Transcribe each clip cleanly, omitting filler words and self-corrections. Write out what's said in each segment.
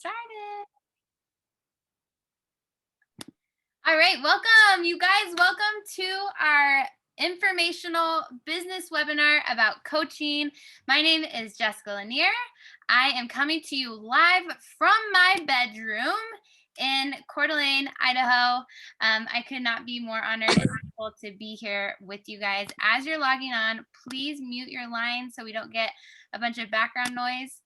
started. All right, welcome, you guys. Welcome to our informational business webinar about coaching. My name is Jessica Lanier. I am coming to you live from my bedroom in Coeur d'Alene, Idaho. I could not be more honored and grateful to be here with you guys. As you're logging on, please mute your line so we don't get a bunch of background noise.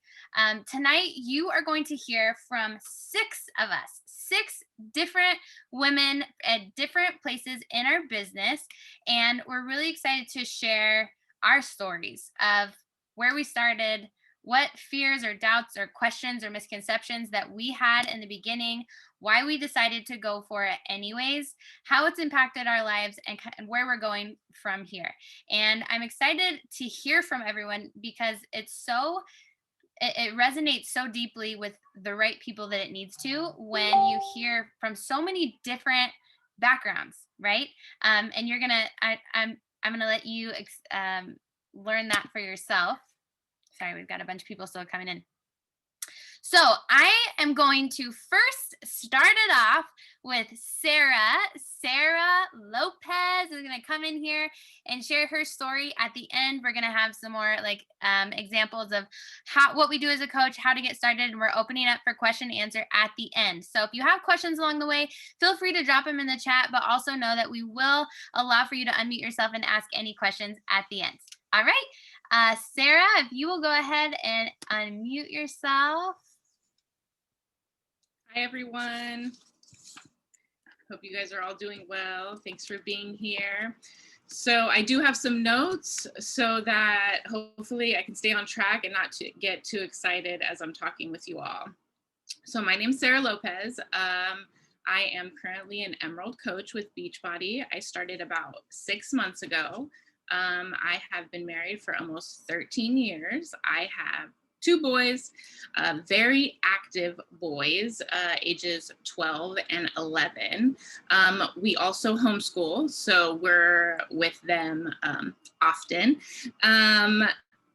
Tonight, you are going to hear from 6 of us, 6 different women at different places in our business. And we're really excited to share our stories of where we started, what fears or doubts or questions or misconceptions that we had in the beginning, why we decided to go for it anyways, how it's impacted our lives, and where we're going from here. And I'm excited to hear from everyone because it resonates so deeply with the right people that it needs to when you hear from so many different backgrounds, right? And I'm gonna let you learn that for yourself. Sorry, we've got a bunch of people still coming in. So I am going to first start it off with Sarah. Sarah Lopez is going to come in here and share her story. At the end, we're going to have some more examples of what we do as a coach, how to get started, and we're opening up for question and answer at the end. So if you have questions along the way, feel free to drop them in the chat, but also know that we will allow for you to unmute yourself and ask any questions at the end. All right. Sarah, if you will go ahead and unmute yourself. Hi, everyone. Hope you guys are all doing well. Thanks for being here. So I do have some notes so that hopefully I can stay on track and not to get too excited as I'm talking with you all. So my name is Sarah Lopez. I am currently an Emerald coach with Beachbody. I started about 6 months ago. I have been married for almost 13 years. I have 2 boys, very active boys, ages 12 and 11. We also homeschool, so we're with them often.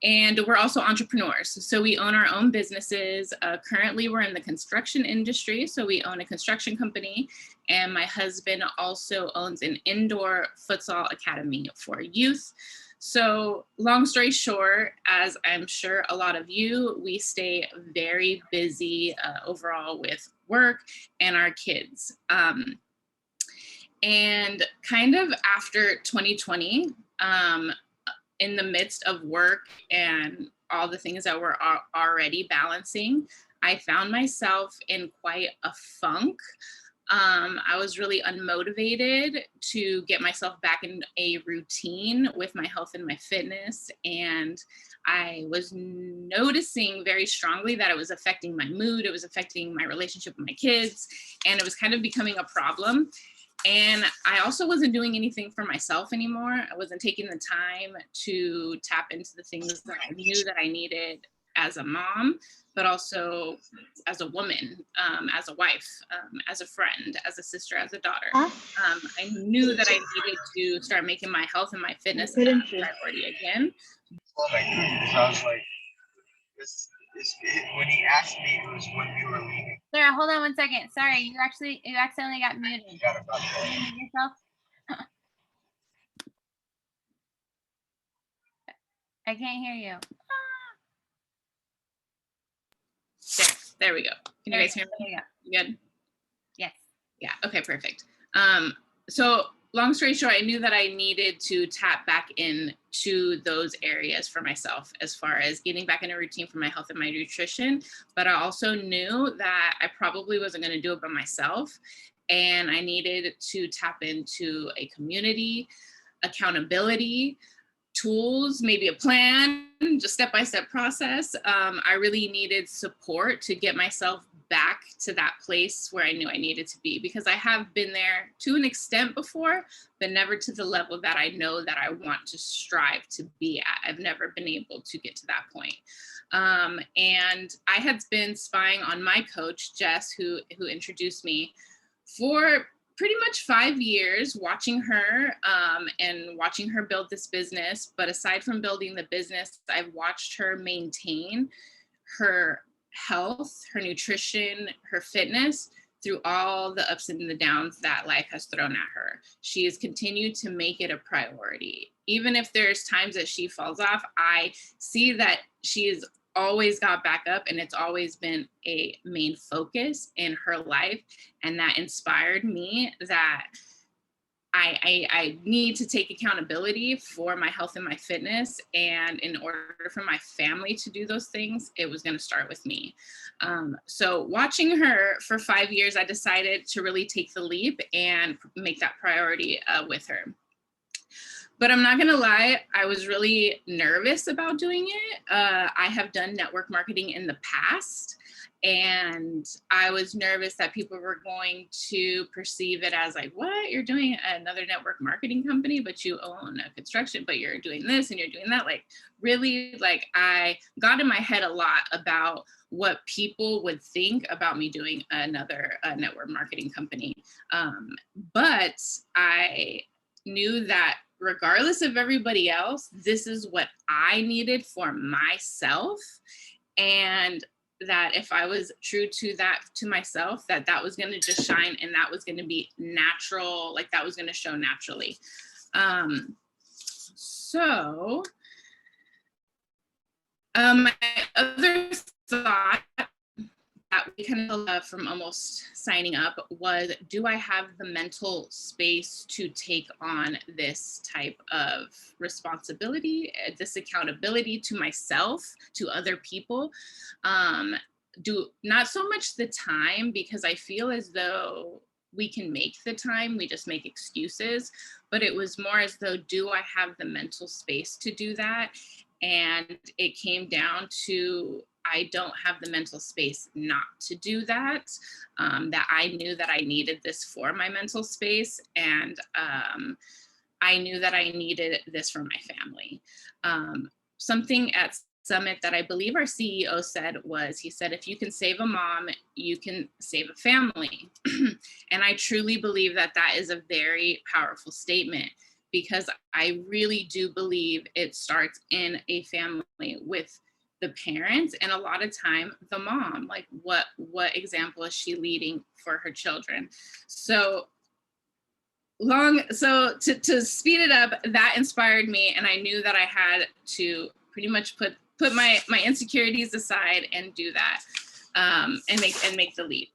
And we're also entrepreneurs. So we own our own businesses. Currently, we're in the construction industry. So we own a construction company. And my husband also owns an indoor futsal academy for youth. So long story short, as I'm sure a lot of you, we stay very busy overall with work and our kids. And kind of after 2020, in the midst of work and all the things that we're already balancing, I found myself in quite a funk. I was really unmotivated to get myself back in a routine with my health and my fitness. And I was noticing very strongly that it was affecting my mood. It was affecting my relationship with my kids. And it was kind of becoming a problem. And I also wasn't doing anything for myself anymore. I wasn't taking the time to tap into the things that I knew that I needed as a mom, but also as a woman, as a wife, as a friend, as a sister, as a daughter. I knew that I needed to start making my health and my fitness a priority again. Oh my goodness, I was like, when he asked me, it was when we were leaving. Sarah, hold on one second. Sorry, you accidentally got muted. Can you mute yourself? I can't hear you. There we go. Can you guys hear me? You good? Yes. Yeah, okay, perfect. So long story short, I knew that I needed to tap back into those areas for myself as far as getting back in a routine for my health and my nutrition. But I also knew that I probably wasn't going to do it by myself. And I needed to tap into a community, accountability, tools, maybe a plan, just step-by-step process. I really needed support to get myself back to that place where I knew I needed to be, because I have been there to an extent before, but never to the level that I know that I want to strive to be at. I've never been able to get to that point. And I had been spying on my coach, Jess, who introduced me, for pretty much 5 years, watching her and watching her build this business. But aside from building the business, I've watched her maintain her health, her nutrition, her fitness through all the ups and the downs that life has thrown at her. She has continued to make it a priority. Even if there's times that she falls off, I see that she has always got back up, and it's always been a main focus in her life. And that inspired me that I need to take accountability for my health and my fitness. And in order for my family to do those things, it was going to start with me. So watching her for 5 years, I decided to really take the leap and make that priority with her. But I'm not going to lie, I was really nervous about doing it. I have done network marketing in the past, and I was nervous that people were going to perceive it as like, what, you're doing another network marketing company, but you own a construction, but you're doing this and you're doing that. Like, really, like, I got in my head a lot about what people would think about me doing another network marketing company. But I knew that regardless of everybody else, this is what I needed for myself. And that if I was true to that, to myself, that was going to just shine, and that was going to be natural, like that was going to show naturally. My other thought that we kind of love from almost signing up was, do I have the mental space to take on this type of responsibility, this accountability to myself, to other people? Do not so much the time, because I feel as though we can make the time, we just make excuses, but it was more as though, do I have the mental space to do that? And it came down to, I don't have the mental space not to do that, that I knew that I needed this for my mental space. And I knew that I needed this for my family. Something at Summit that I believe our CEO said was, he said, if you can save a mom, you can save a family. And I truly believe that that is a very powerful statement, because I really do believe it starts in a family with the parents, and a lot of time the mom. Like, what example is she leading for her children? So to speed it up, that inspired me, and I knew that I had to pretty much put my insecurities aside and do that, and make the leap.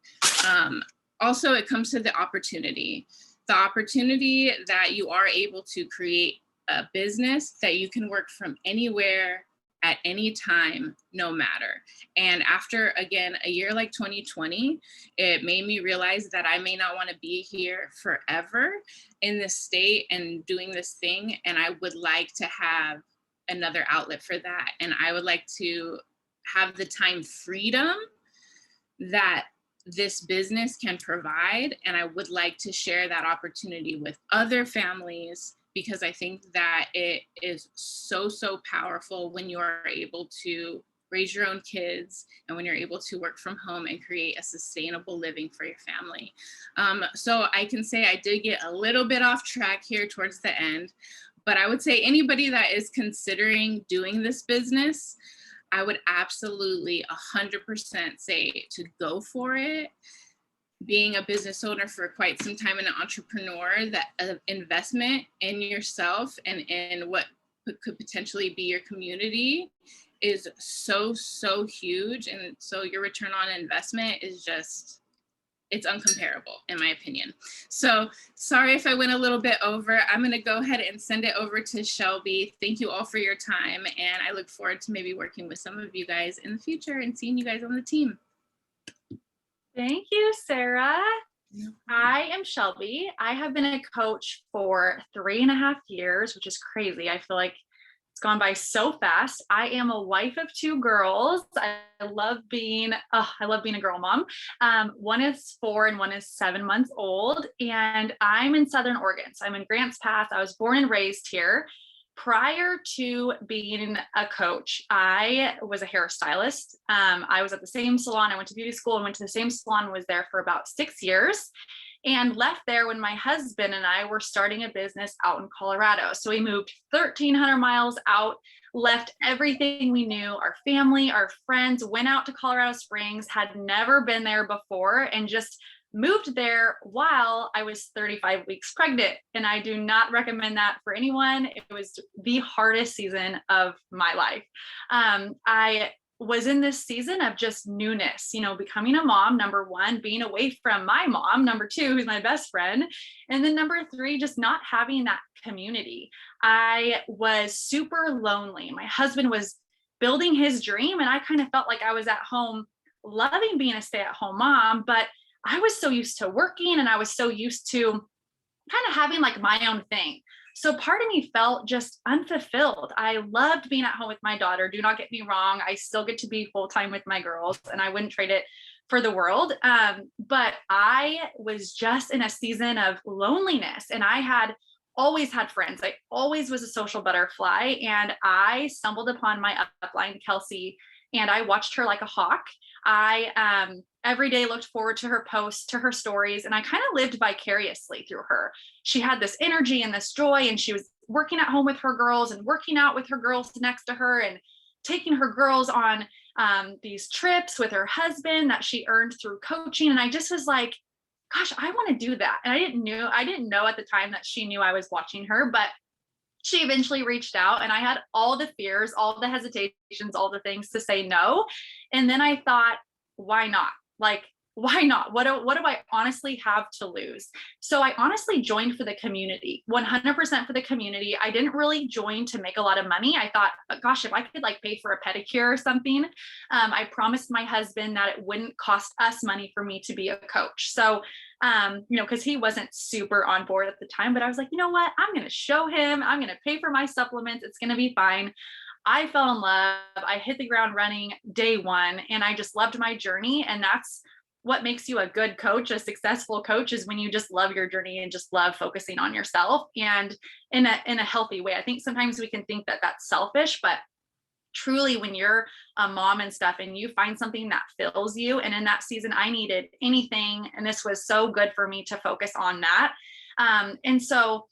Also, it comes to the opportunity that you are able to create a business that you can work from anywhere at any time, no matter. And after, again, a year like 2020, it made me realize that I may not want to be here forever in this state and doing this thing. And I would like to have another outlet for that. And I would like to have the time freedom that this business can provide. And I would like to share that opportunity with other families, because I think that it is so, so powerful when you're able to raise your own kids, and when you're able to work from home and create a sustainable living for your family. So I can say I did get a little bit off track here towards the end, but I would say anybody that is considering doing this business, I would absolutely 100% say to go for it. Being a business owner for quite some time and an entrepreneur, that investment in yourself and in what could potentially be your community is so, so huge. And so your return on investment is just, it's uncomparable in my opinion. So sorry if I went a little bit over. I'm going to go ahead and send it over to Shelby. Thank you all for your time. And I look forward to maybe working with some of you guys in the future and seeing you guys on the team. Thank you, Sarah. I am Shelby. I have been a coach for 3.5 years, which is crazy. I feel like it's gone by so fast. I am a wife of 2 girls. I love being a girl mom. One is 4 and one is 7 months old. And I'm in Southern Oregon. So I'm in Grants Pass. I was born and raised here. Prior to being a coach, I was a hairstylist. I was at the same salon. I went to beauty school and went to the same salon, was there for about 6 years. and left there when my husband and I were starting a business out in Colorado. So we moved 1,300 miles out, left everything we knew, our family, our friends, went out to Colorado Springs, had never been there before, and just moved there while I was 35 weeks pregnant. And I do not recommend that for anyone. It was the hardest season of my life. I was in this season of just newness, becoming a mom, number one, being away from my mom, number two, who's my best friend. And then number three, just not having that community. I was super lonely. My husband was building his dream, and I kind of felt like I was at home loving being a stay-at-home mom, but I was so used to working, and I was so used to kind of having like my own thing. So part of me felt just unfulfilled. I loved being at home with my daughter. Do not get me wrong. I still get to be full-time with my girls, and I wouldn't trade it for the world. But I was just in a season of loneliness, and I had always had friends. I always was a social butterfly, and I stumbled upon my upline, Kelsey, and I watched her like a hawk. I every day looked forward to her posts, to her stories, and I kind of lived vicariously through her. She had this energy and this joy, and she was working at home with her girls and working out with her girls next to her and taking her girls on these trips with her husband that she earned through coaching. And I just was like, gosh, I want to do that. And I didn't know at the time that she knew I was watching her, but she eventually reached out, and I had all the fears, all the hesitations, all the things to say no. And then I thought, why not? Like, why not? What do I honestly have to lose? So I honestly joined for the community, 100% for the community. I didn't really join to make a lot of money. I thought, gosh, if I could like pay for a pedicure or something, I promised my husband that it wouldn't cost us money for me to be a coach. So, because he wasn't super on board at the time, but I was like, you know what? I'm going to show him. I'm going to pay for my supplements. It's going to be fine. I fell in love. I hit the ground running day one, and I just loved my journey. And that's what makes you a good coach, a successful coach, is when you just love your journey and just love focusing on yourself, and in a healthy way. I think sometimes we can think that that's selfish, but truly when you're a mom and stuff and you find something that fills you, and in that season I needed anything, and this was so good for me to focus on that. And so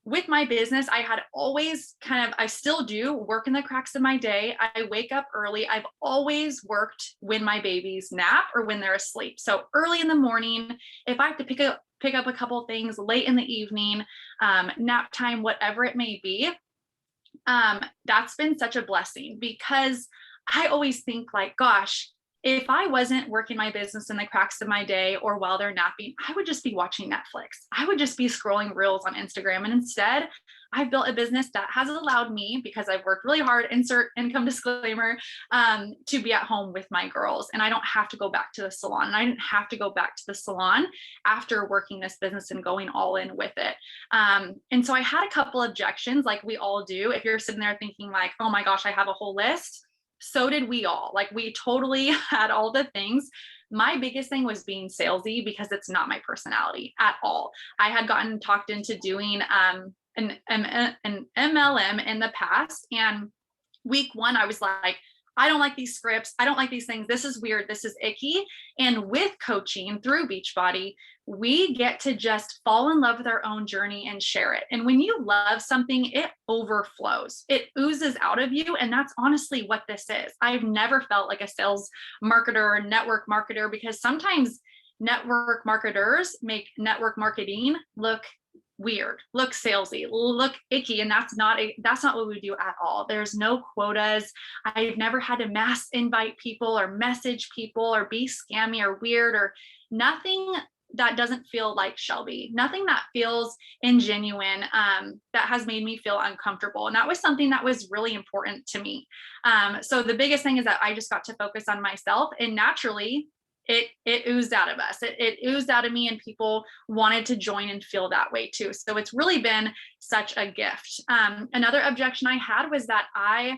with my business, I had always I still do work in the cracks of my day. I wake up early. I've always worked when my babies nap or when they're asleep. So early in the morning, if I have to pick up a couple of things late in the evening, nap time, whatever it may be, that's been such a blessing, because I always think like, gosh, if I wasn't working my business in the cracks of my day or while they're napping, I would just be watching Netflix. I would just be scrolling reels on Instagram. And instead, I've built a business that has allowed me, because I've worked really hard, insert income disclaimer, to be at home with my girls. And I don't have to go back to the salon. And I didn't have to go back to the salon after working this business and going all in with it. And so I had a couple objections, like we all do. If you're sitting there thinking like, oh my gosh, I have a whole list. So did we all. Like, we totally had all the things. My biggest thing was being salesy, because it's not my personality at all. I had gotten talked into doing an MLM in the past, and week one, I was like, I don't like these scripts. I don't like these things. This is weird. This is icky. And with coaching through Beachbody, we get to just fall in love with our own journey and share it. And when you love something, it overflows. It oozes out of you. And that's honestly what this is. I've never felt like a sales marketer or network marketer, because sometimes network marketers make network marketing look weird, look salesy, look icky. And that's not what we do at all. There's no quotas. I've never had to mass invite people or message people or be scammy or weird, or nothing that doesn't feel like Shelby, nothing that feels ingenuine, that has made me feel uncomfortable. And that was something that was really important to me. So the biggest thing is that I just got to focus on myself, and naturally it oozed out of us. It oozed out of me, and people wanted to join and feel that way too. So it's really been such a gift. Another objection I had was that I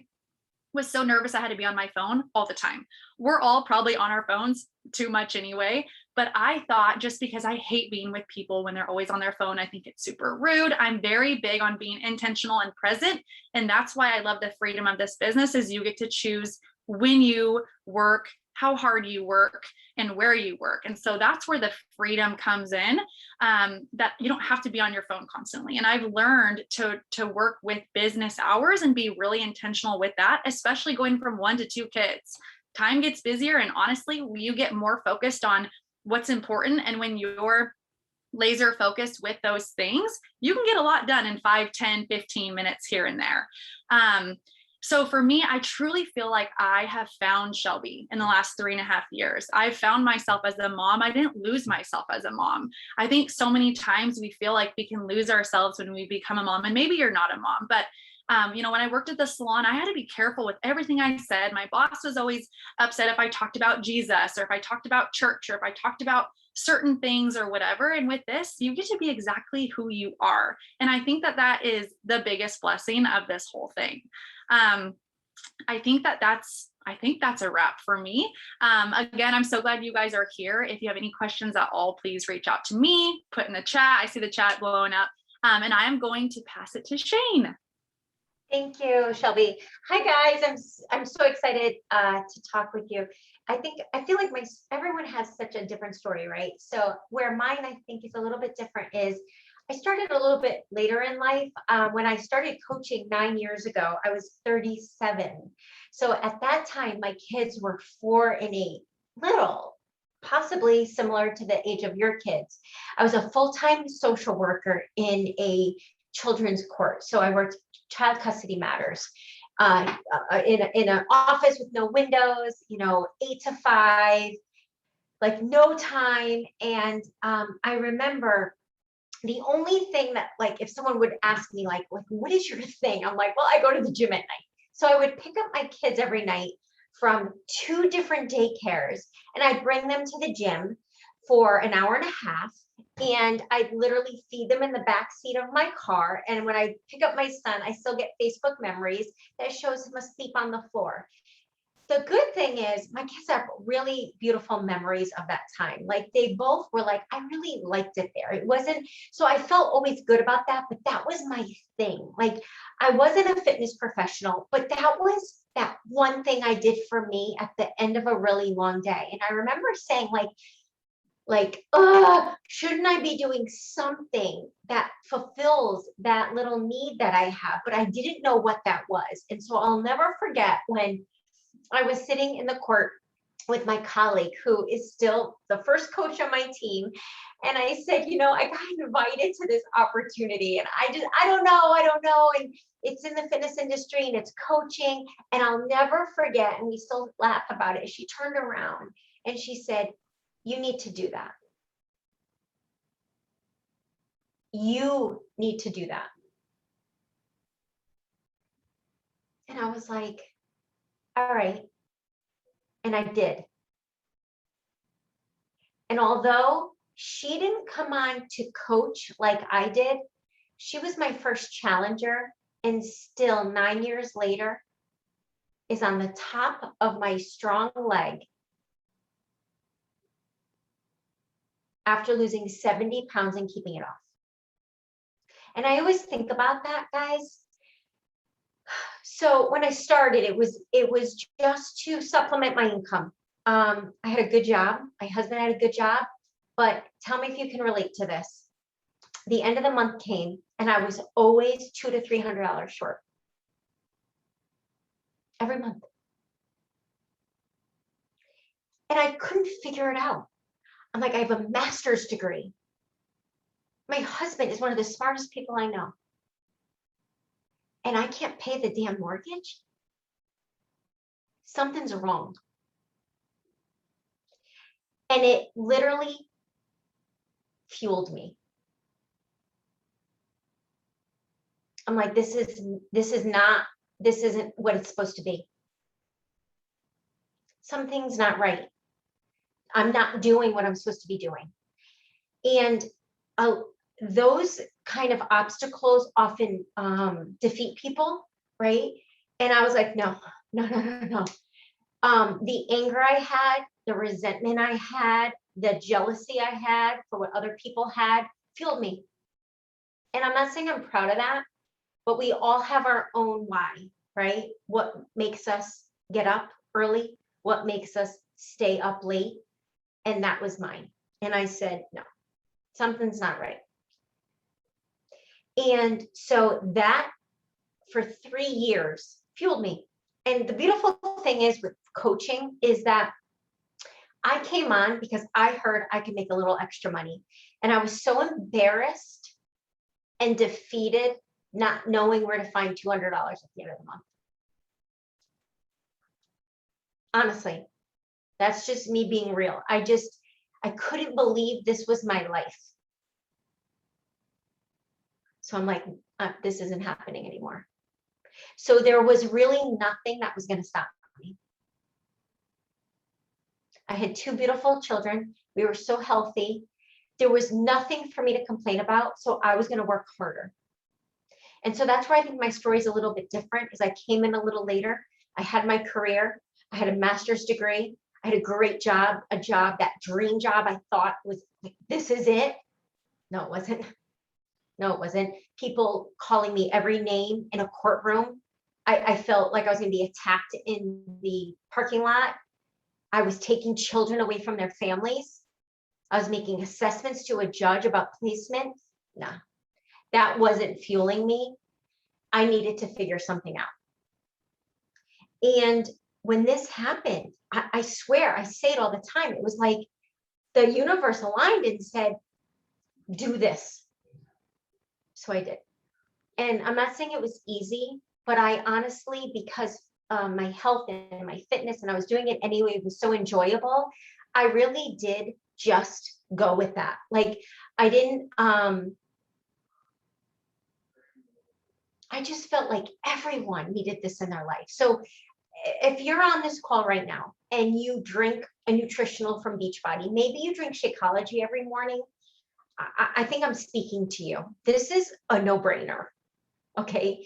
was so nervous I had to be on my phone all the time. We're all probably on our phones too much anyway, but I thought, just because I hate being with people when they're always on their phone, I think it's super rude. I'm very big on being intentional and present. And that's why I love the freedom of this business, is you get to choose when you work, how hard you work and where you work. And so that's where the freedom comes in, that you don't have to be on your phone constantly. And I've learned to work with business hours and be really intentional with that, especially going from 1 to 2 kids. Time gets busier, and honestly, you get more focused on what's important. And when you're laser focused with those things, you can get a lot done in 5, 10, 15 minutes here and there. So for me, I truly feel like I have found Shelby in the last 3.5 years. I've found myself as a mom. I didn't lose myself as a mom. I think so many times we feel like we can lose ourselves when we become a mom, and maybe you're not a mom, but when I worked at the salon, I had to be careful with everything I said. My boss was always upset if I talked about Jesus, or if I talked about church, or if I talked about certain things or whatever. And with this, you get to be exactly who you are. And I think that is the biggest blessing of this whole thing. I think that's a wrap for me. Again, I'm so glad you guys are here. If you have any questions at all, please reach out to me, put in the chat. I see the chat blowing up. And I am going to pass it to Shane. Thank you, Shelby. Hi guys, I'm so excited to talk with you. I feel like everyone has such a different story, right? So where mine I think is a little bit different is I started a little bit later in life. When I started coaching 9 years ago, I was 37. So at that time, my kids were 4 and 8, little, possibly similar to the age of your kids. I was a full-time social worker in a children's court. So I worked child custody matters in an office with no windows, 8 to 5, like no time. And I remember the only thing that, like, if someone would ask me like, what is your thing? I'm like, well, I go to the gym at night. So I would pick up my kids every night from 2 different daycares, and I'd bring them to the gym for an hour and a half. And I'd literally feed them in the back seat of my car. And when I pick up my son, I still get Facebook memories that shows him asleep on the floor. The good thing is my kids have really beautiful memories of that time. Like they both were like, I really liked it there. It wasn't, so I felt always good about that, but that was my thing. Like I wasn't a fitness professional, but that was that one thing I did for me at the end of a really long day. And I remember saying shouldn't I be doing something that fulfills that little need that I have? But I didn't know what that was. And so I'll never forget when I was sitting in the court with my colleague, who is still the first coach on my team. And I said, I got invited to this opportunity, and I don't know. And it's in the fitness industry and it's coaching. And I'll never forget, and we still laugh about it. She turned around and she said, you need to do that. You need to do that. And I was like, all right. And I did. And although she didn't come on to coach like I did, she was my first challenger, and still 9 years later is on the top of my strong leg after losing 70 pounds and keeping it off. And I always think about that, guys. So when I started, it was just to supplement my income. I had a good job. My husband had a good job, but tell me if you can relate to this. The end of the month came and I was always $200 to $300 short every month. And I couldn't figure it out. I'm like, I have a master's degree. My husband is one of the smartest people I know. And I can't pay the damn mortgage? Something's wrong. And it literally fueled me. I'm like, this isn't what it's supposed to be. Something's not right. I'm not doing what I'm supposed to be doing. And those kind of obstacles often defeat people, right? And I was like, no. The anger I had, the resentment I had, the jealousy I had for what other people had fueled me. And I'm not saying I'm proud of that, but we all have our own why, right? What makes us get up early? What makes us stay up late, and that was mine. And I said, no, something's not right. And so that for 3 years fueled me. And the beautiful thing is with coaching is that I came on because I heard I could make a little extra money. And I was so embarrassed and defeated, not knowing where to find $200 at the end of the month. Honestly, that's just me being real. I couldn't believe this was my life. So I'm like, this isn't happening anymore. So there was really nothing that was going to stop me. I had 2 beautiful children. We were so healthy. There was nothing for me to complain about. So I was going to work harder. And so that's where I think my story is a little bit different, is I came in a little later. I had my career. I had a master's degree. I had a great job, that dream job I thought was like, this is it. No, it wasn't. No, it wasn't. People calling me every name in a courtroom. I felt like I was going to be attacked in the parking lot. I was taking children away from their families. I was making assessments to a judge about placement. No, that wasn't fueling me. I needed to figure something out. And when this happened, I swear, I say it all the time. It was like the universe aligned and said, do this. So I did. And I'm not saying it was easy, but I honestly, because my health and my fitness, and I was doing it anyway, it was so enjoyable. I really did just go with that. Like I didn't, I just felt like everyone needed this in their life. So if you're on this call right now and you drink a nutritional from Beachbody, maybe you drink Shakeology every morning, I think I'm speaking to you. This is a no-brainer, okay?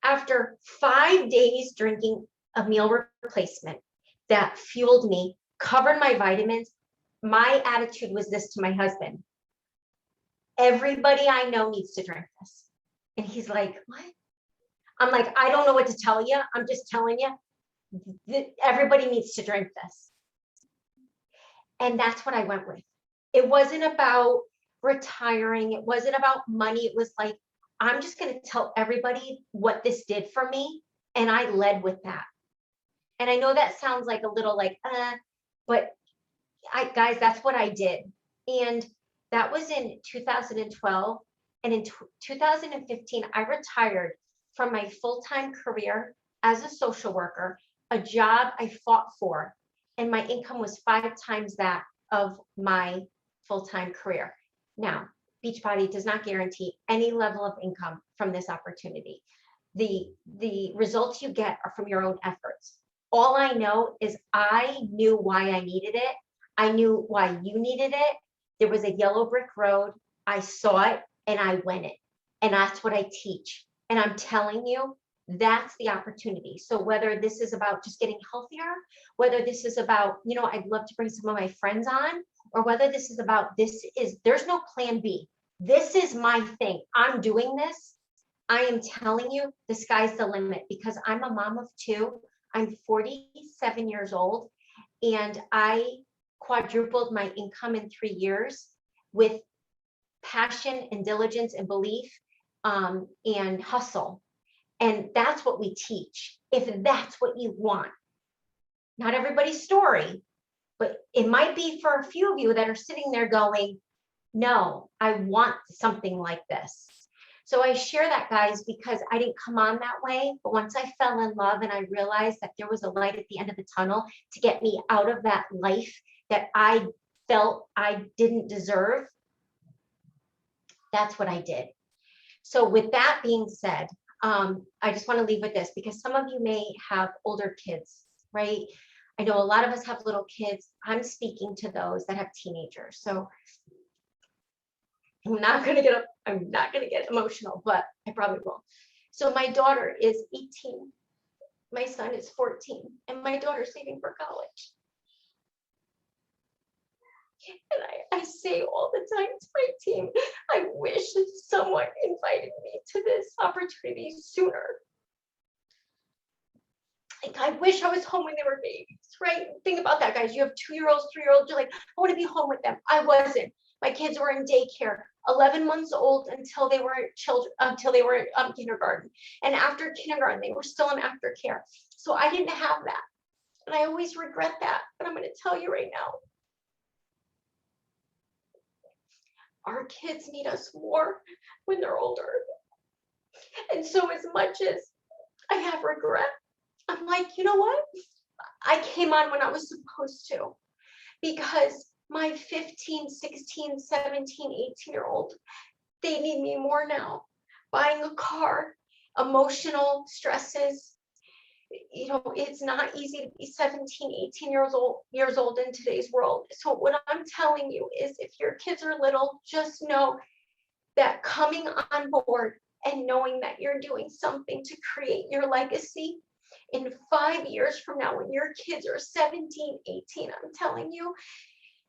After 5 days drinking a meal replacement that fueled me, covered my vitamins, my attitude was this to my husband: everybody I know needs to drink this. And he's like, what? I'm like, I don't know what to tell you. I'm just telling you that everybody needs to drink this. And that's what I went with. It wasn't about retiring. It wasn't about money. It was like, I'm just going to tell everybody what this did for me. And I led with that. And I know that sounds like a little like, but guys, that's what I did. And that was in 2012. And in 2015, I retired from my full-time career as a social worker, a job I fought for, and my income was 5 times that of my full-time career. Now, Beachbody does not guarantee any level of income from this opportunity. The results you get are from your own efforts. All I know is I knew why I needed it. I knew why you needed it. There was a yellow brick road. I saw it and I went it. And that's what I teach. And I'm telling you, that's the opportunity. So whether this is about just getting healthier, whether this is about, I'd love to bring some of my friends on, or whether this is about, there's no plan B. This is my thing. I'm doing this. I am telling you, the sky's the limit, because I'm a mom of 2. I'm 47 years old, and I quadrupled my income in 3 years with passion and diligence and belief and hustle. And that's what we teach. If that's what you want, not everybody's story, but it might be for a few of you that are sitting there going, no, I want something like this. So I share that, guys, because I didn't come on that way. But once I fell in love and I realized that there was a light at the end of the tunnel to get me out of that life that I felt I didn't deserve, that's what I did. So with that being said, I just want to leave with this, because some of you may have older kids, right? I know a lot of us have little kids. I'm speaking to those that have teenagers. So I'm not going to get emotional, but I probably will. So my daughter is 18. My son is 14, and my daughter's leaving for college. And I say all the time to my team, I wish someone invited me to this opportunity sooner. Like, I wish I was home when they were babies, right? Think about that, guys. You have 2-year-olds, 3-year-olds. You're like, I want to be home with them. I wasn't. My kids were in daycare, 11 months old until they were children, until they were kindergarten. And after kindergarten, they were still in aftercare. So I didn't have that. And I always regret that. But I'm going to tell you right now, our kids need us more when they're older. And so as much as I have regret, I'm like, you know what? I came on when I was supposed to, because my 15, 16, 17, 18-year-old, they need me more now. Buying a car, emotional stresses. You know, it's not easy to be 17, 18 years old in today's world. So what I'm telling you is, if your kids are little, just know that coming on board and knowing that you're doing something to create your legacy in 5 years from now, when your kids are 17, 18, I'm telling you,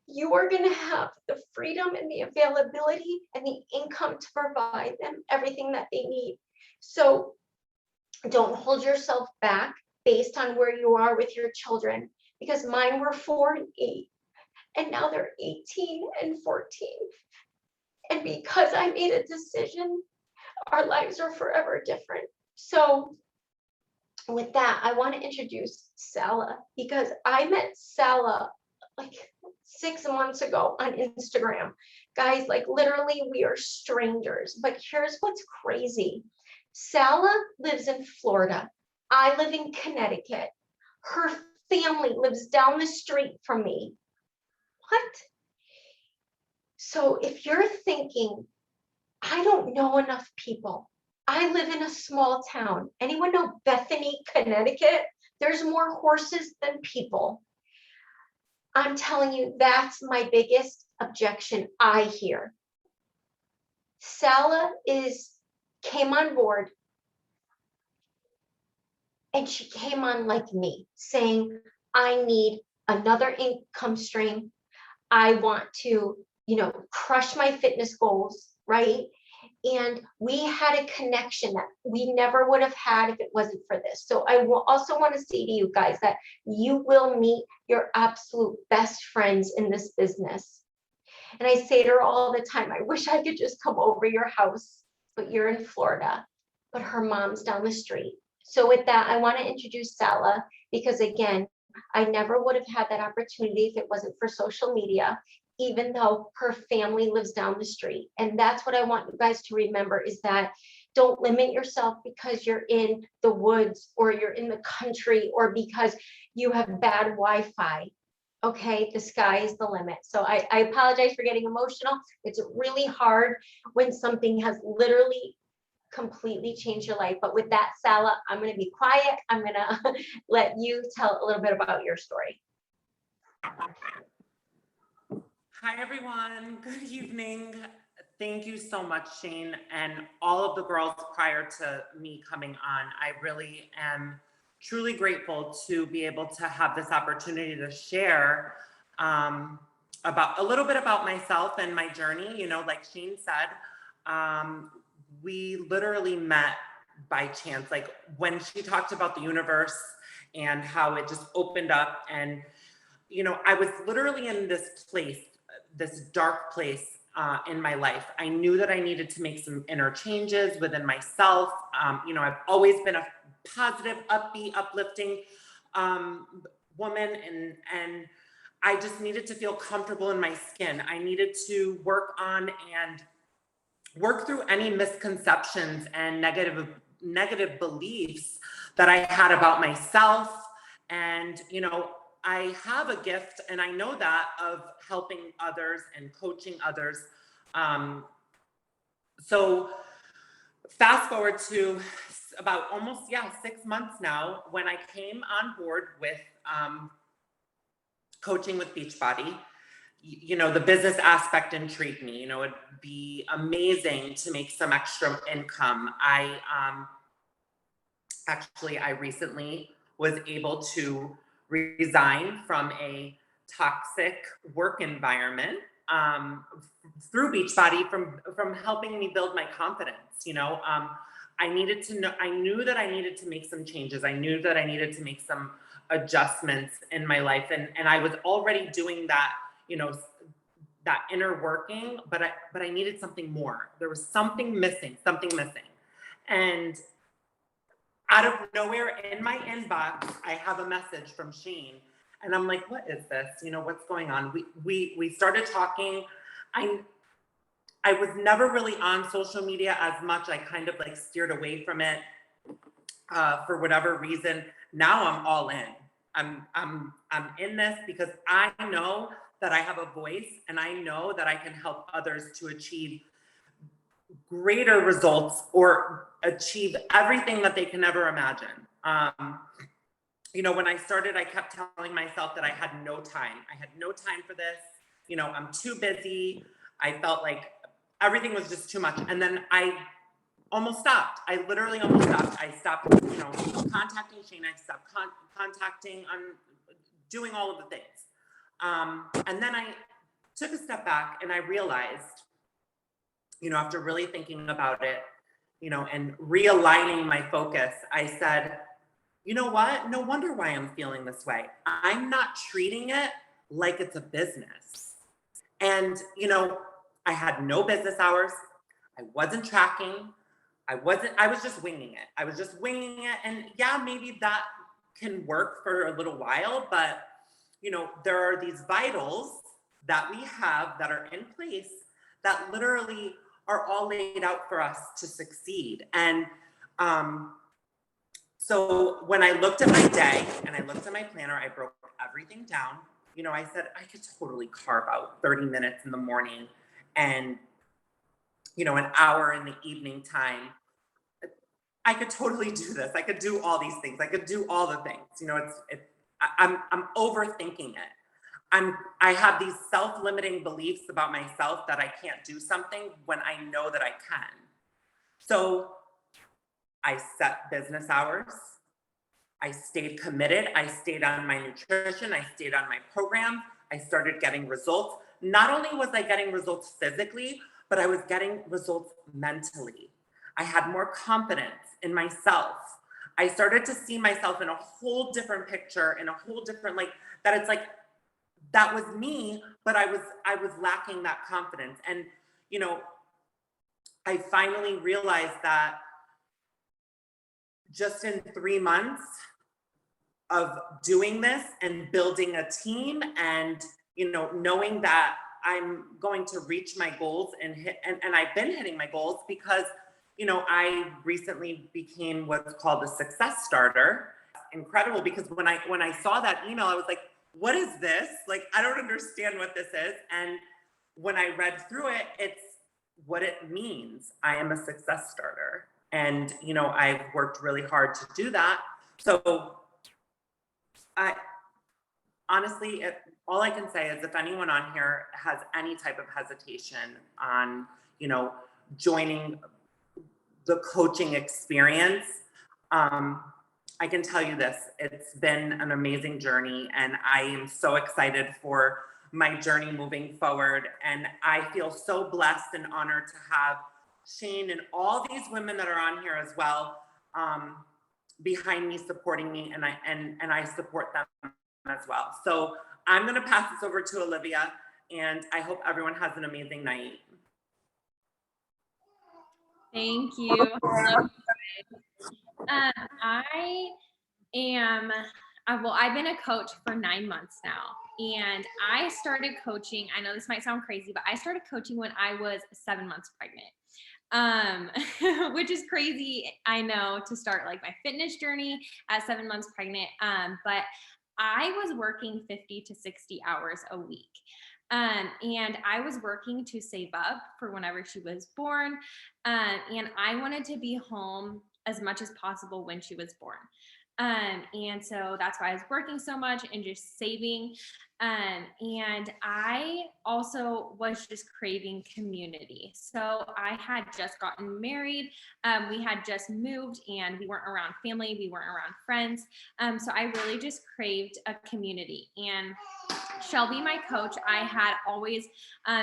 you are going to have the freedom and the availability and the income to provide them everything that they need. So don't hold yourself back based on where you are with your children, because mine were 4 and 8, and now they're 18 and 14. And because I made a decision, our lives are forever different. So with that, I want to introduce Salah, because I met Salah like 6 months ago on Instagram. Guys, like literally we are strangers. But here's what's crazy. Salah lives in Florida. I live in Connecticut. Her family lives down the street from me. What? So if you're thinking, I don't know enough people, I live in a small town. Anyone know Bethany, Connecticut? There's more horses than people. I'm telling you, that's my biggest objection I hear. Salah came on board, and she came on like me, saying, I need another income stream. I want to, crush my fitness goals, right? And we had a connection that we never would have had if it wasn't for this. So I will also want to say to you guys that you will meet your absolute best friends in this business. And I say to her all the time, I wish I could just come over your house, but you're in Florida, but her mom's down the street. So with that, I want to introduce Salah, because again, I never would have had that opportunity if it wasn't for social media, even though her family lives down the street. And that's what I want you guys to remember, is that don't limit yourself because you're in the woods or you're in the country or because you have bad Wi-Fi. Okay, the sky is the limit. So I apologize for getting emotional. It's really hard when something has literally completely changed your life. But with that, Salah, I'm going to be quiet. I'm going to let you tell a little bit about your story. Hi, everyone. Good evening. Thank you so much, Shane, and all of the girls prior to me coming on. I really am truly grateful to be able to have this opportunity to share about a little bit about myself and my journey. Like Shane said, we literally met by chance. Like when she talked about the universe and how it just opened up, and I was literally in this place, this dark place in my life. I knew that I needed to make some inner changes within myself. I've always been a positive, upbeat, uplifting woman, and I just needed to feel comfortable in my skin. I needed to work on and work through any misconceptions and negative beliefs that I had about myself. And I have a gift, and I know that, of helping others and coaching others. So fast forward to about almost 6 months now, when I came on board with coaching with Beachbody. The business aspect intrigued me. It'd be amazing to make some extra income. I recently was able to resign from a toxic work environment through Beachbody, from helping me build my confidence. I needed to know, I knew that I needed to make some changes. I knew that I needed to make some adjustments in my life. And I was already doing that, you know, that inner working, but I needed something more. There was something missing. And out of nowhere in my inbox, I have a message from Shane. And I'm like, what is this? You know, what's going on? We started talking. I was never really on social media as much. I kind of like steered away from it for whatever reason. Now I'm all in. I'm in this because I know that I have a voice, and I know that I can help others to achieve greater results or achieve everything that they can ever imagine. You know, when I started, I kept telling myself that I had no time. I had no time for this. You know, I'm too busy. I felt like everything was just too much. And then I almost stopped. I literally almost stopped. I stopped, you know, contacting Shane. I stopped contacting, doing all of the things. And then I took a step back and I realized, you know, after really thinking about it, you know, and realigning my focus, I said, you know what? No wonder why I'm feeling this way. I'm not treating it like it's a business. And, you know, I had no business hours. I wasn't tracking. I was just winging it. And yeah, maybe that can work for a little while, but, you know, there are these vitals that we have that are in place that literally are all laid out for us to succeed. And, so when I looked at my day and I looked at my planner, I broke everything down. You know, I said, I could totally carve out 30 minutes in the morning and, you know, an hour in the evening time. I could totally do this. I could do all these things. I could do all the things. You know, I'm overthinking it. I have these self-limiting beliefs about myself that I can't do something when I know that I can. So I set business hours. I stayed committed. I stayed on my nutrition. I stayed on my program. I started getting results. Not only was I getting results physically, but I was getting results mentally. I had more confidence in myself. I started to see myself in a whole different picture, in a whole different, like, that it's like, that was me, but I was lacking that confidence. And, you know, I finally realized that just in 3 months of doing this and building a team and, you know, knowing that I'm going to reach my goals and I've been hitting my goals because, you know, I recently became what's called a success starter. Incredible, because when I saw that email, I was like, what is this? Like, I don't understand what this is. And when I read through it, it's what it means. I am a success starter. And, you know, I've worked really hard to do that. So I honestly, all I can say is if anyone on here has any type of hesitation on, you know, joining the coaching experience, I can tell you this, it's been an amazing journey, and I am so excited for my journey moving forward. And I feel so blessed and honored to have Shane and all these women that are on here as well, behind me, supporting me, and I support them as well. So I'm going to pass this over to Olivia, and I hope everyone has an amazing night. Thank you. I've been a coach for 9 months now, and I started coaching. I know this might sound crazy, but I started coaching when I was 7 months pregnant. Which is crazy, I know, to start like my fitness journey at 7 months pregnant. But I was working 50 to 60 hours a week. And I was working to save up for whenever she was born. And I wanted to be home as much as possible when she was born. And so that's why I was working so much and just saving. And I also was just craving community. So I had just gotten married. We had just moved and we weren't around family. We weren't around friends. So I really just craved a community. And Shelby, my coach, I had always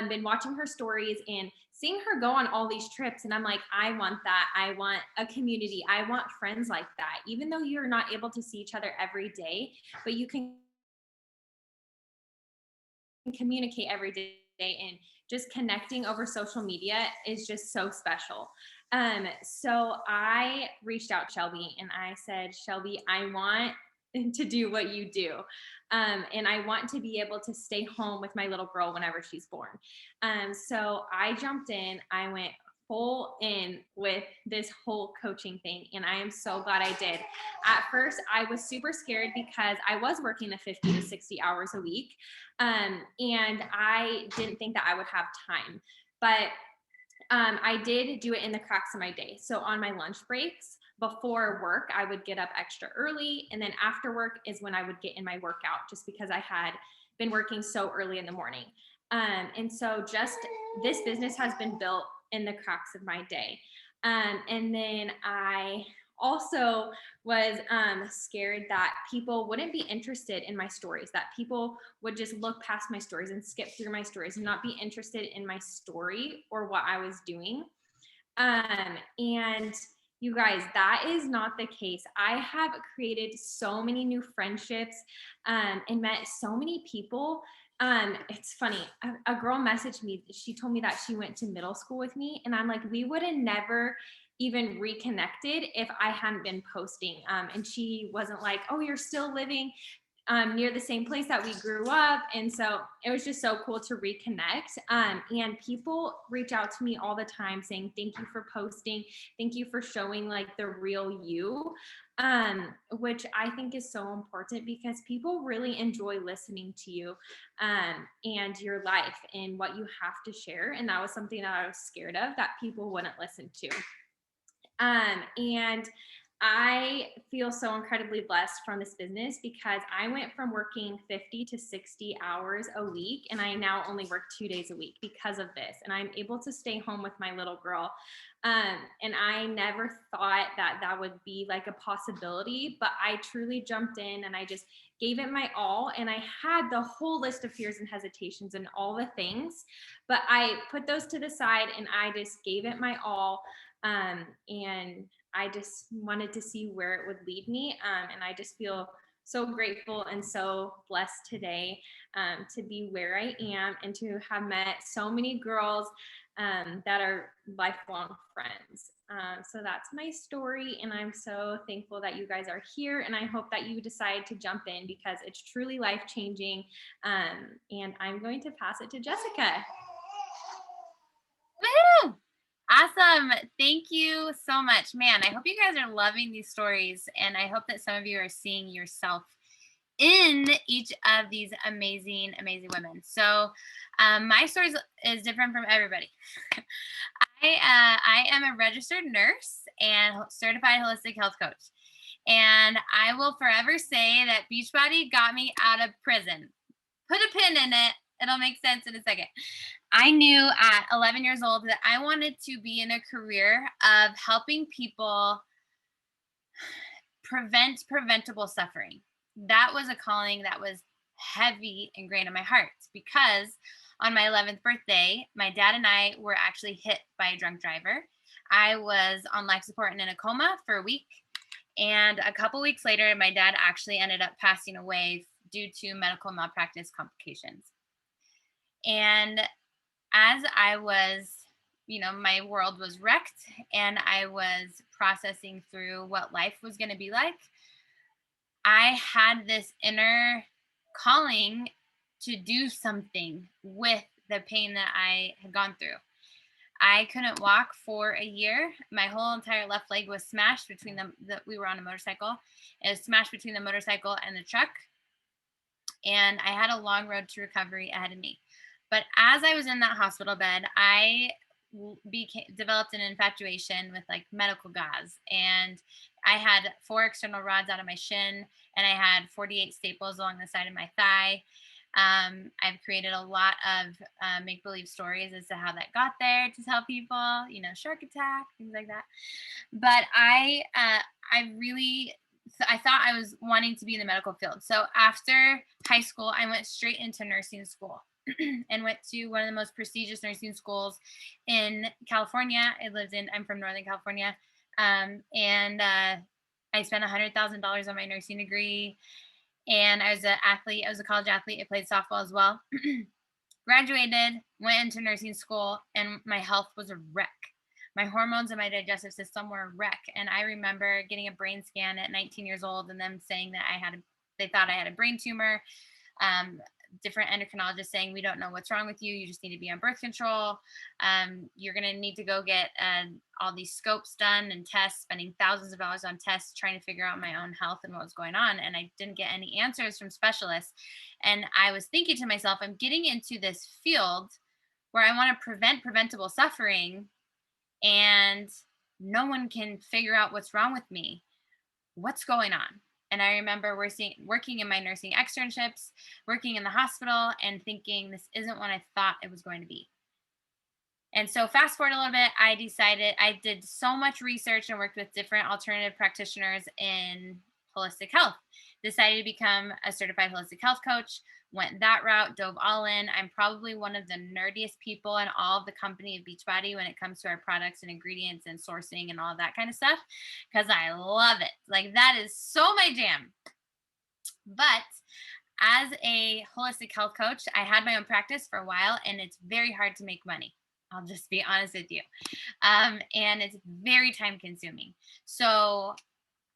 been watching her stories and seeing her go on all these trips. And I'm like, I want that. I want a community. I want friends like that. Even though you're not able to see each other every day, but you can communicate every day, and just connecting over social media is just so special. So I reached out to Shelby and I said, Shelby, I want to do what you do. And I want to be able to stay home with my little girl whenever she's born. So I jumped in, I went full in with this whole coaching thing. And I am so glad I did. At first, I was super scared because I was working the 50 to 60 hours a week. And I didn't think that I would have time. But I did do it in the cracks of my day. So on my lunch breaks before work, I would get up extra early. And then after work is when I would get in my workout, just because I had been working so early in the morning. And so just this business has been built in the cracks of my day. And then I also was scared that people wouldn't be interested in my stories, that people would just look past my stories and skip through my stories and not be interested in my story or what I was doing. And you guys, that is not the case. I have created so many new friendships and met so many people. It's funny. A girl messaged me. She told me that she went to middle school with me. And I'm like, we would have never even reconnected if I hadn't been posting. And she wasn't like, oh, you're still living near the same place that we grew up. And so it was just so cool to reconnect. And people reach out to me all the time saying, thank you for posting. Thank you for showing like the real you, which I think is so important because people really enjoy listening to you and your life and what you have to share. And that was something that I was scared of, that people wouldn't listen to. And I feel so incredibly blessed from this business because I went from working 50 to 60 hours a week, and I now only work 2 days a week because of this. And I'm able to stay home with my little girl. And I never thought that that would be like a possibility, but I truly jumped in and I just gave it my all. And I had the whole list of fears and hesitations and all the things, but I put those to the side and I just gave it my all. And I just wanted to see where it would lead me. And I just feel so grateful and so blessed today to be where I am and to have met so many girls that are lifelong friends. So that's my story. And I'm so thankful that you guys are here. And I hope that you decide to jump in because it's truly life-changing. And I'm going to pass it to Jessica. Woo! Awesome. Thank you so much. Man, I hope you guys are loving these stories. And I hope that some of you are seeing yourself in each of these amazing, amazing women. So my story is different from everybody. I am a registered nurse and certified holistic health coach. And I will forever say that Beachbody got me out of prison. Put a pin in it. It'll make sense in a second. I knew at 11 years old that I wanted to be in a career of helping people prevent preventable suffering. That was a calling that was heavy ingrained in my heart because on my 11th birthday, my dad and I were actually hit by a drunk driver. I was on life support and in a coma for a week. And a couple weeks later, my dad actually ended up passing away due to medical malpractice complications. And as I was, my world was wrecked and I was processing through what life was going to be like, I had this inner calling to do something with the pain that I had gone through. I couldn't walk for a year. My whole entire left leg was smashed between we were on a motorcycle. It was smashed between the motorcycle and the truck. And I had a long road to recovery ahead of me. But as I was in that hospital bed, I developed an infatuation with like medical gauze. And I had 4 external rods out of my shin, and I had 48 staples along the side of my thigh. I've created a lot of make-believe stories as to how that got there to tell people, shark attack, things like that. But I really I thought I was wanting to be in the medical field. So after high school, I went straight into nursing school and went to one of the most prestigious nursing schools in California. I'm from Northern California. And I spent $100,000 on my nursing degree. And I was an athlete. I was a college athlete. I played softball as well. Graduated, went into nursing school, and my health was a wreck. My hormones and my digestive system were a wreck. And I remember getting a brain scan at 19 years old and them saying that they thought I had a brain tumor. Different endocrinologists saying, we don't know what's wrong with you. You just need to be on birth control. You're going to need to go get all these scopes done and tests, spending thousands of dollars on tests, trying to figure out my own health and what was going on. And I didn't get any answers from specialists. And I was thinking to myself, I'm getting into this field where I want to prevent preventable suffering, and no one can figure out what's wrong with me. What's going on? And I remember working in my nursing externships, working in the hospital, and thinking, this isn't what I thought it was going to be. And so fast forward a little bit, I did so much research and worked with different alternative practitioners in holistic health. Decided to become a certified holistic health coach, went that route, dove all in. I'm probably one of the nerdiest people in all of the company of Beachbody when it comes to our products and ingredients and sourcing and all that kind of stuff, because I love it. Like, that is so my jam. But as a holistic health coach, I had my own practice for a while, and it's very hard to make money. I'll just be honest with you. And it's very time consuming. So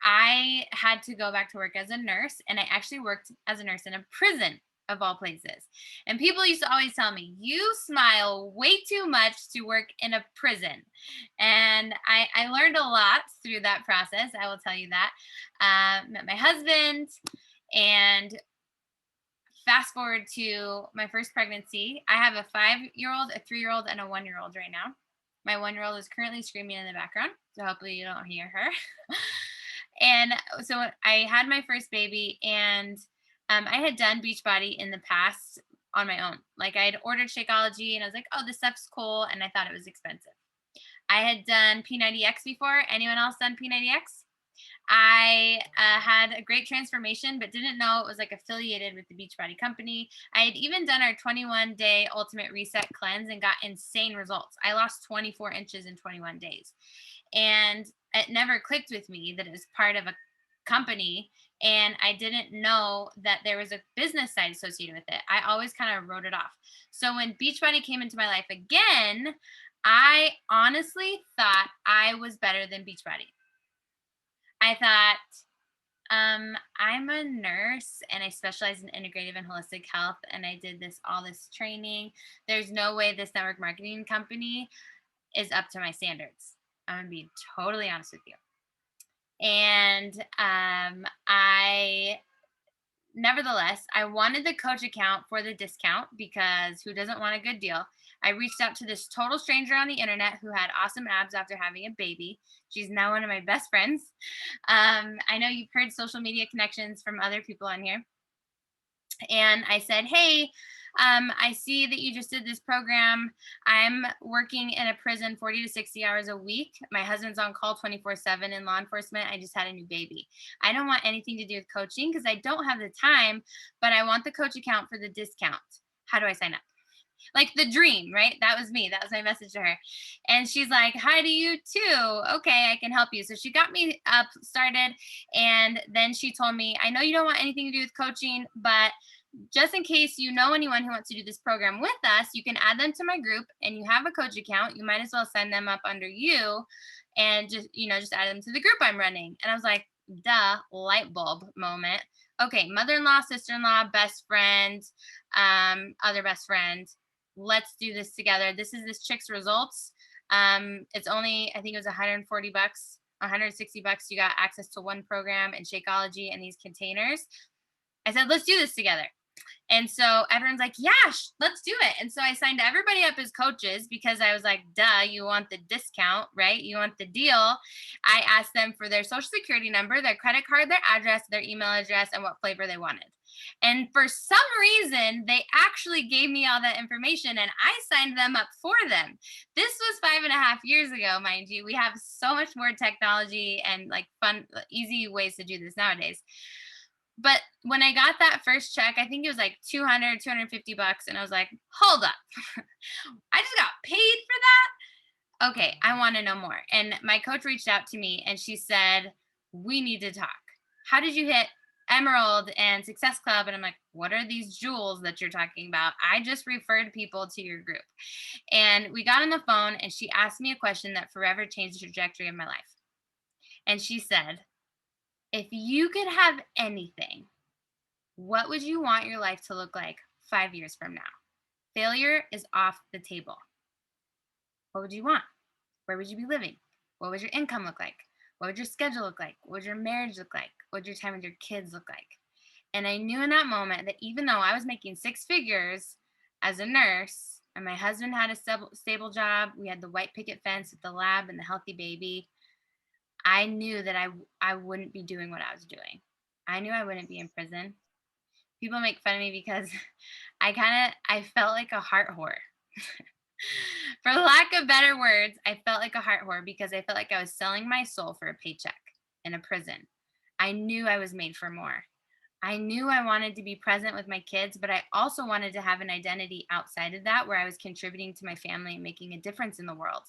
I had to go back to work as a nurse, and I actually worked as a nurse in a prison, of all places. And people used to always tell me, you smile way too much to work in a prison. And I learned a lot through that process. I will tell you that. Met my husband, and fast forward to my first pregnancy. I have a 5-year-old, a 3-year-old, and a 1-year-old right now. My 1-year-old is currently screaming in the background, so hopefully you don't hear her. And so I had my first baby, and I had done Beachbody in the past on my own. Like, I had ordered Shakeology, and I was like, oh, this stuff's cool, and I thought it was expensive. I had done P90X before. Anyone else done P90X? I had a great transformation, but didn't know it was like affiliated with the Beachbody company. I had even done our 21-day ultimate reset cleanse and got insane results. I lost 24 inches in 21 days. And it never clicked with me that it was part of a company, and I didn't know that there was a business side associated with it. I always kind of wrote it off. So when Beachbody came into my life again, I honestly thought I was better than Beachbody. I thought, I'm a nurse and I specialize in integrative and holistic health, and I did all this training. There's no way this network marketing company is up to my standards. I'm gonna be totally honest with you. And nevertheless, I wanted the coach account for the discount, because who doesn't want a good deal? I reached out to this total stranger on the internet who had awesome abs after having a baby. She's now one of my best friends. I know you've heard social media connections from other people on here. And I said, hey, I see that you just did this program. I'm working in a prison 40 to 60 hours a week. My husband's on call 24/7 in law enforcement. I just had a new baby. I don't want anything to do with coaching because I don't have the time, but I want the coach account for the discount. How do I sign up? Like the dream, right? That was me. That was my message to her. And she's like, hi to you too. Okay, I can help you. So she got me up started. And then she told me, I know you don't want anything to do with coaching, but just in case you know anyone who wants to do this program with us, you can add them to my group, and you have a coach account. You might as well sign them up under you and just add them to the group I'm running. And I was like, duh, light bulb moment. Okay, mother-in-law, sister-in-law, best friend, other best friend. Let's do this together. This is this chick's results. It's only, I think it was $140, $160. You got access to one program and Shakeology and these containers. I said, let's do this together. And so everyone's like, yeah, let's do it. And so I signed everybody up as coaches because I was like, duh, you want the discount, right? You want the deal. I asked them for their social security number, their credit card, their address, their email address, and what flavor they wanted. And for some reason, they actually gave me all that information and I signed them up for them. This was 5.5 years ago, mind you. We have so much more technology and like fun, easy ways to do this nowadays. But when I got that first check, I think it was like 200, 250 bucks. And I was like, hold up. I just got paid for that. Okay, I want to know more. And my coach reached out to me and she said, we need to talk. How did you hit Emerald and Success Club? And I'm like, what are these jewels that you're talking about? I just referred people to your group. And we got on the phone and she asked me a question that forever changed the trajectory of my life. And she said, if you could have anything, what would you want your life to look like 5 years from now? Failure is off the table. What would you want? Where would you be living? What would your income look like? What would your schedule look like? What would your marriage look like? What would your time with your kids look like? And I knew in that moment that even though I was making 6 figures as a nurse and my husband had a stable job, we had the white picket fence with the lab and the healthy baby, I knew that I wouldn't be doing what I was doing. I knew I wouldn't be in prison. People make fun of me because I felt like a heart whore. For lack of better words, I felt like a heart whore because I felt like I was selling my soul for a paycheck in a prison. I knew I was made for more. I knew I wanted to be present with my kids, but I also wanted to have an identity outside of that where I was contributing to my family and making a difference in the world.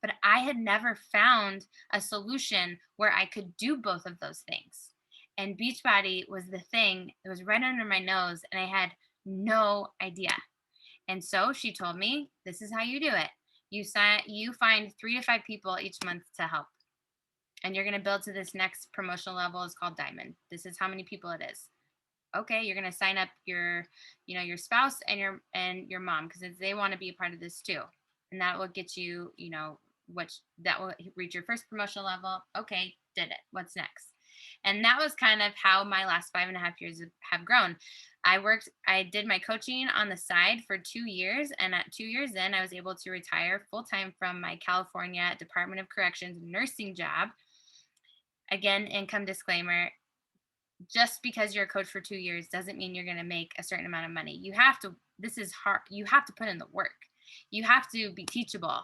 But I had never found a solution where I could do both of those things. And Beachbody was the thing that was right under my nose, and I had no idea. And so she told me, this is how you do it. You find 3 to 5 people each month to help. And you're going to build to this next promotional level. It's called Diamond. This is how many people it is. Okay, you're going to sign up your spouse and your mom because they want to be a part of this too. And that will get you, that will reach your first promotional level. Okay, did it. What's next? And that was kind of how my last 5.5 years have grown. I did my coaching on the side for 2 years. And at 2 years in, I was able to retire full-time from my California Department of Corrections nursing job. Again, income disclaimer, just because you're a coach for 2 years doesn't mean you're going to make a certain amount of money. This is hard. You have to put in the work. You have to be teachable.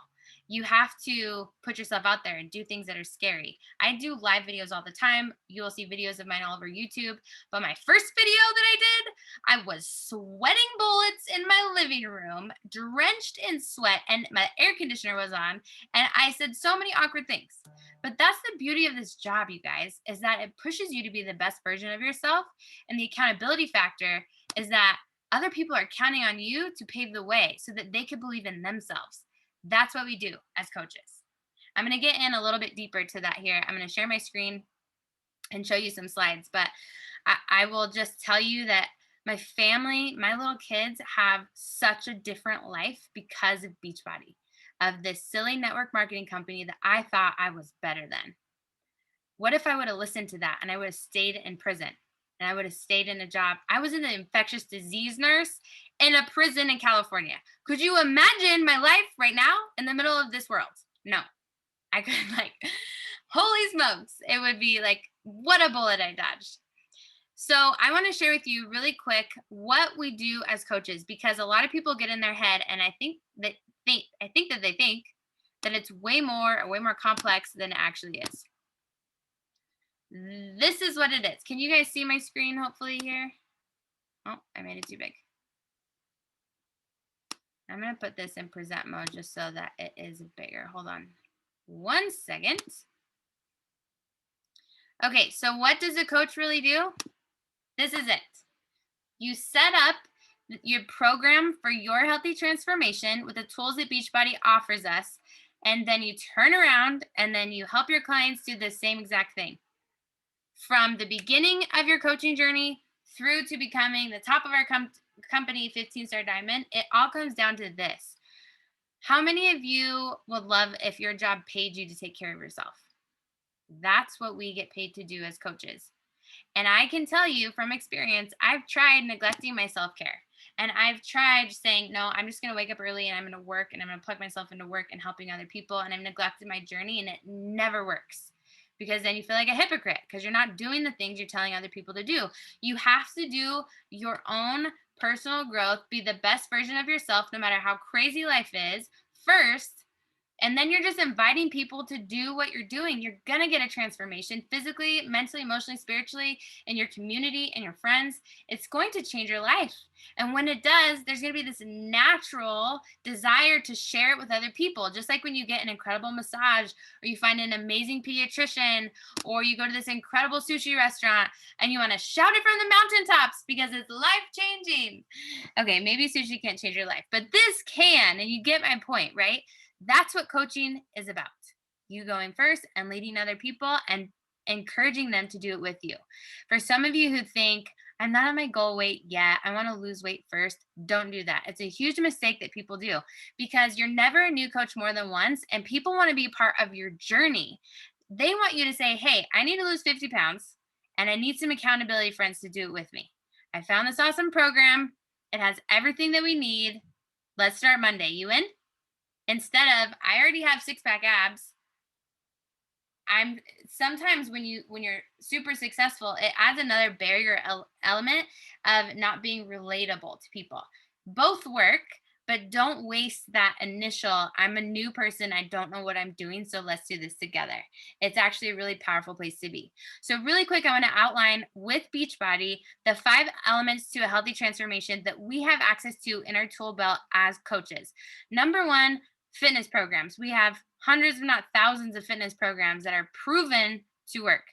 You have to put yourself out there and do things that are scary. I do live videos all the time. You'll see videos of mine all over YouTube. But my first video that I did, I was sweating bullets in my living room, drenched in sweat, and my air conditioner was on. And I said so many awkward things. But that's the beauty of this job, you guys, is that it pushes you to be the best version of yourself. And the accountability factor is that other people are counting on you to pave the way so that they can believe in themselves. That's what we do as coaches. I'm going to get in a little bit deeper to that here. I'm going to share my screen and show you some slides, but I will just tell you that my family, my little kids have such a different life because of Beachbody, of this silly network marketing company that I thought I was better than. What if I would have listened to that and I would have stayed in prison and I would have stayed in a job? I was an infectious disease nurse in a prison in California. Could you imagine my life right now in the middle of this world? No, I couldn't. Holy smokes. It would be like, what a bullet I dodged. So I want to share with you really quick what we do as coaches, because a lot of people get in their head and I think that they think that it's way more complex than it actually is. This is what it is. Can you guys see my screen hopefully here? Oh, I made it too big. I'm going to put this in present mode just so that it is bigger. Hold on 1 second. Okay, so what does a coach really do? This is it. You set up your program for your healthy transformation with the tools that Beachbody offers us, and then you turn around and then you help your clients do the same exact thing. From the beginning of your coaching journey through to becoming the top of our company 15-star diamond, it all comes down to this. How many of you would love if your job paid you to take care of yourself? That's what we get paid to do as coaches. And I can tell you from experience, I've tried neglecting my self-care. And I've tried saying, no, I'm just going to wake up early and I'm going to work and I'm going to plug myself into work and helping other people. And I've neglected my journey and it never works. because then you feel like a hypocrite because you're not doing the things you're telling other people to do. You have to do your own personal growth, be the best version of yourself, no matter how crazy life is, first. And then you're just inviting people to do what you're doing. You're going to get a transformation physically, mentally, emotionally, spiritually, in your community and your friends. It's going to change your life. And when it does, there's going to be this natural desire to share it with other people. Just like when you get an incredible massage, or you find an amazing pediatrician, or you go to this incredible sushi restaurant and you want to shout it from the mountaintops because it's life changing. Okay, maybe sushi can't change your life, but this can. And you get my point, right? That's what coaching is about. You going first and leading other people and encouraging them to do it with you. For some of you who think, I'm not on my goal weight yet, I want to lose weight first, don't do that. It's a huge mistake that people do because you're never a new coach more than once, and people want to be part of your journey. They want you to say, hey, I need to lose 50 pounds and I need some accountability friends to do it with me. I found this awesome program. It has everything that we need. Let's start Monday. You in? Instead of, I already have 6-pack abs. I'm sometimes when you're super successful, it adds another barrier element of not being relatable to people. Both work, but don't waste that initial, I'm a new person, I don't know what I'm doing, so let's do this together. It's actually a really powerful place to be. So really quick, I want to outline with Beachbody the 5 elements to a healthy transformation that we have access to in our tool belt as coaches. Number 1, fitness programs. We have hundreds, if not thousands, of fitness programs that are proven to work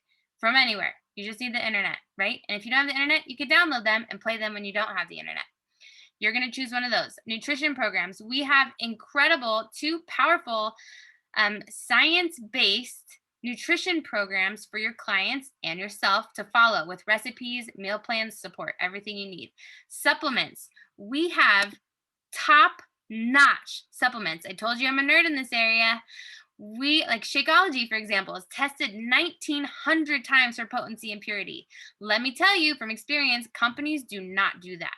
from anywhere. You just need the internet, right? And if you don't have the internet, you can download them and play them when you don't have the internet. You're going to choose one of those. Nutrition programs. We have incredible, 2 powerful science-based nutrition programs for your clients and yourself to follow with recipes, meal plans, support, everything you need. Supplements. We have top-notch supplements. I told you I'm a nerd in this area. We like Shakeology, for example, is tested 1,900 times for potency and purity. Let me tell you from experience, companies do not do that.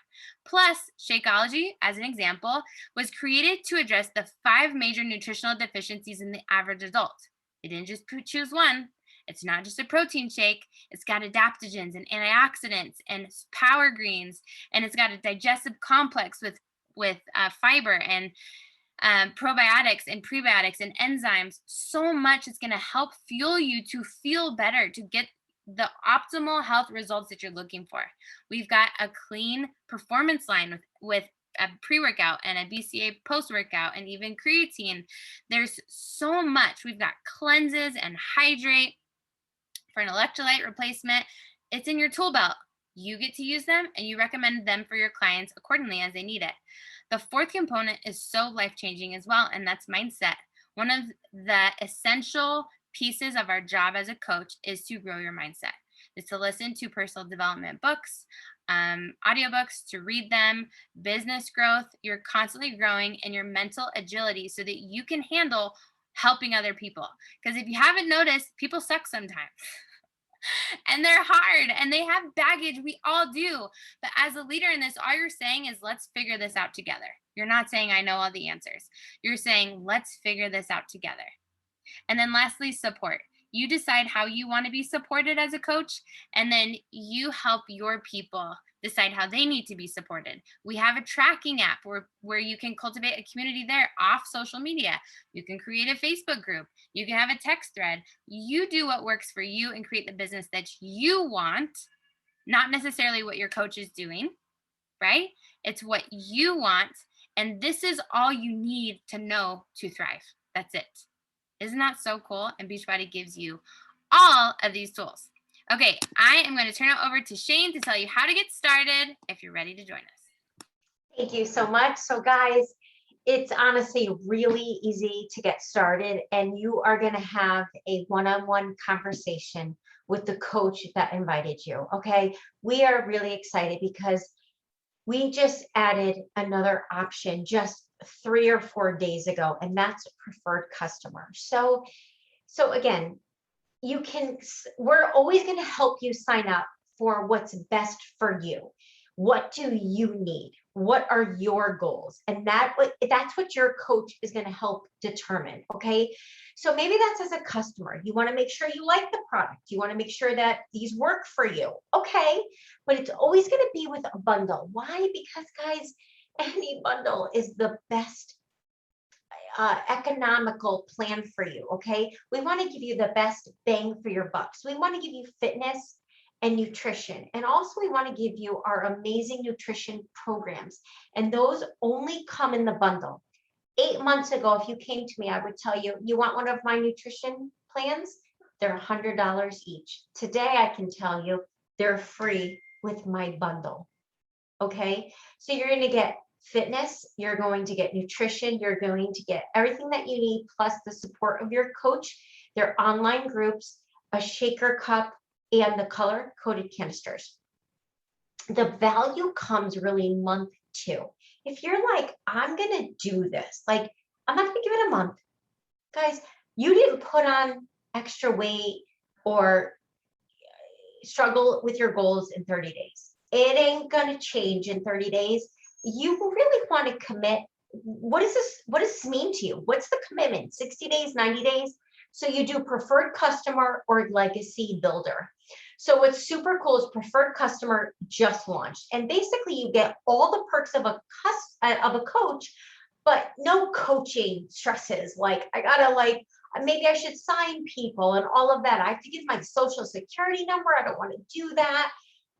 Plus, Shakeology, as an example, was created to address the 5 major nutritional deficiencies in the average adult. They didn't just choose one. It's not just a protein shake. It's got adaptogens and antioxidants and power greens, and it's got a digestive complex with fiber and probiotics and prebiotics and enzymes. So much is going to help fuel you to feel better, to get the optimal health results that you're looking for. We've got a clean performance line with a pre-workout and a BCA post-workout and even creatine. There's so much. We've got cleanses and hydrate for an electrolyte replacement. It's in your tool belt. You get to use them and you recommend them for your clients accordingly as they need it. The 4th component is so life-changing as well, and that's mindset. One of the essential pieces of our job as a coach is to grow your mindset. Is to listen to personal development books, audiobooks, to read them, business growth. You're constantly growing in your mental agility so that you can handle helping other people. Because if you haven't noticed, people suck sometimes. And they're hard and they have baggage. We all do. But as a leader in this, all you're saying is, let's figure this out together. You're not saying, I know all the answers. You're saying, let's figure this out together. And then lastly, support. You decide how you want to be supported as a coach, and then you help your people decide how they need to be supported. We have a tracking app where you can cultivate a community there off social media. You can create a Facebook group. You can have a text thread. You do what works for you and create the business that you want, not necessarily what your coach is doing, right? It's what you want. And this is all you need to know to thrive. That's it. Isn't that so cool? And Beachbody gives you all of these tools. Okay, I am going to turn it over to Shane to tell you how to get started if you're ready to join us. Thank you so much. So guys, it's honestly really easy to get started, and you are going to have a one-on-one conversation with the coach that invited you. Okay, we are really excited because we just added another option just 3 or 4 days ago, and that's preferred customer. So again, we're always going to help you sign up for what's best for you. What do you need? what are your goals? And that's what your coach is going to help determine. Okay. So maybe that's as a customer, you want to make sure you like the product. You want to make sure that these work for you. Okay. But it's always going to be with a bundle. Why? Because guys, any bundle is the best economical plan for you. Okay. We want to give you the best bang for your buck. So we want to give you fitness and nutrition. And also we want to give you our amazing nutrition programs. And those only come in the bundle. 8 months ago, if you came to me, I would tell you, you want one of my nutrition plans? They're $100 each. Today, I can tell you they're free with my bundle. Okay. So you're going to get fitness, you're going to get nutrition, you're going to get everything that you need, plus the support of your coach, their online groups, a shaker cup, and the color-coded canisters. The value comes really month 2. If you're like, I'm going to do this, like, I'm not going to give it a month. Guys, you didn't put on extra weight or struggle with your goals in 30 days. It ain't going to change in 30 days. You really want to commit. What does this mean to you? What's the commitment? 60 days, 90 days? So you do preferred customer or legacy builder. So what's super cool is preferred customer just launched. And basically you get all the perks of a coach, but no coaching stresses. Like I gotta maybe I should sign people and all of that. I have to give my social security number. I don't want to do that.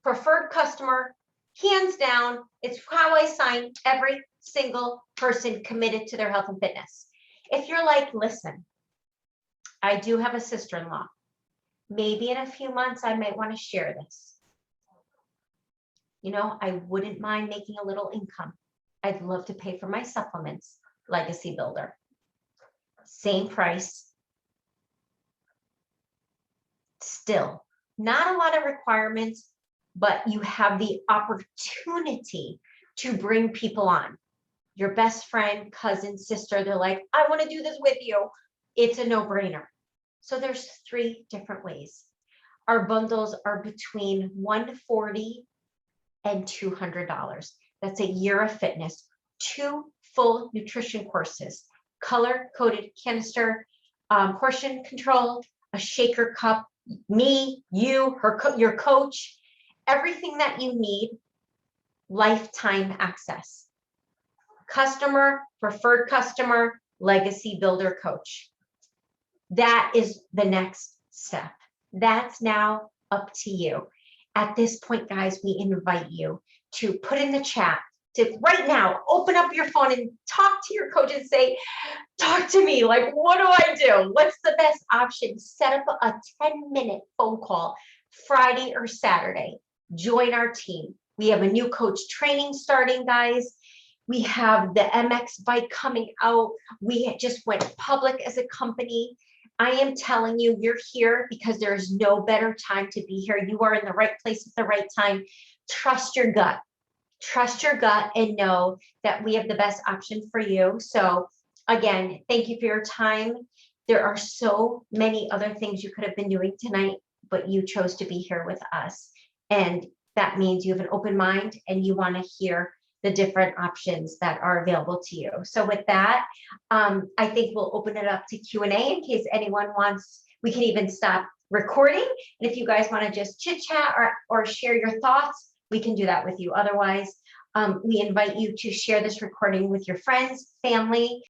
Preferred customer, hands down, it's how I sign every single person committed to their health and fitness. If you're like, listen, I do have a sister-in-law. Maybe in a few months, I might want to share this. You know, I wouldn't mind making a little income. I'd love to pay for my supplements, Legacy Builder. Same price. Still, not a lot of requirements, but you have the opportunity to bring people on. Your best friend, cousin, sister, they're like, I want to do this with you. It's a no-brainer. So there's 3 different ways. Our bundles are between $140 and $200. That's a year of fitness, 2 full nutrition courses, color-coded canister, portion control, a shaker cup, me, you, your coach, everything that you need, lifetime access. Customer, preferred customer, legacy builder coach. That is the next step. That's now up to you. At this point, guys, we invite you to put in the chat, to right now, open up your phone and talk to your coach and say, talk to me. Like, what do I do? What's the best option? Set up a 10-minute phone call Friday or Saturday. Join our team. We have a new coach training starting, guys. We have the MX bike coming out. We just went public as a company. I am telling you, you're here because there is no better time to be here. You are in the right place at the right time. Trust your gut. Trust your gut and know that we have the best option for you. So again, thank you for your time. There are so many other things you could have been doing tonight, but you chose to be here with us. And that means you have an open mind and you want to hear the different options that are available to you. So with that, I think we'll open it up to Q&A in case anyone wants. We can even stop recording. And if you guys want to just chit chat or share your thoughts, we can do that with you. Otherwise, we invite you to share this recording with your friends, family,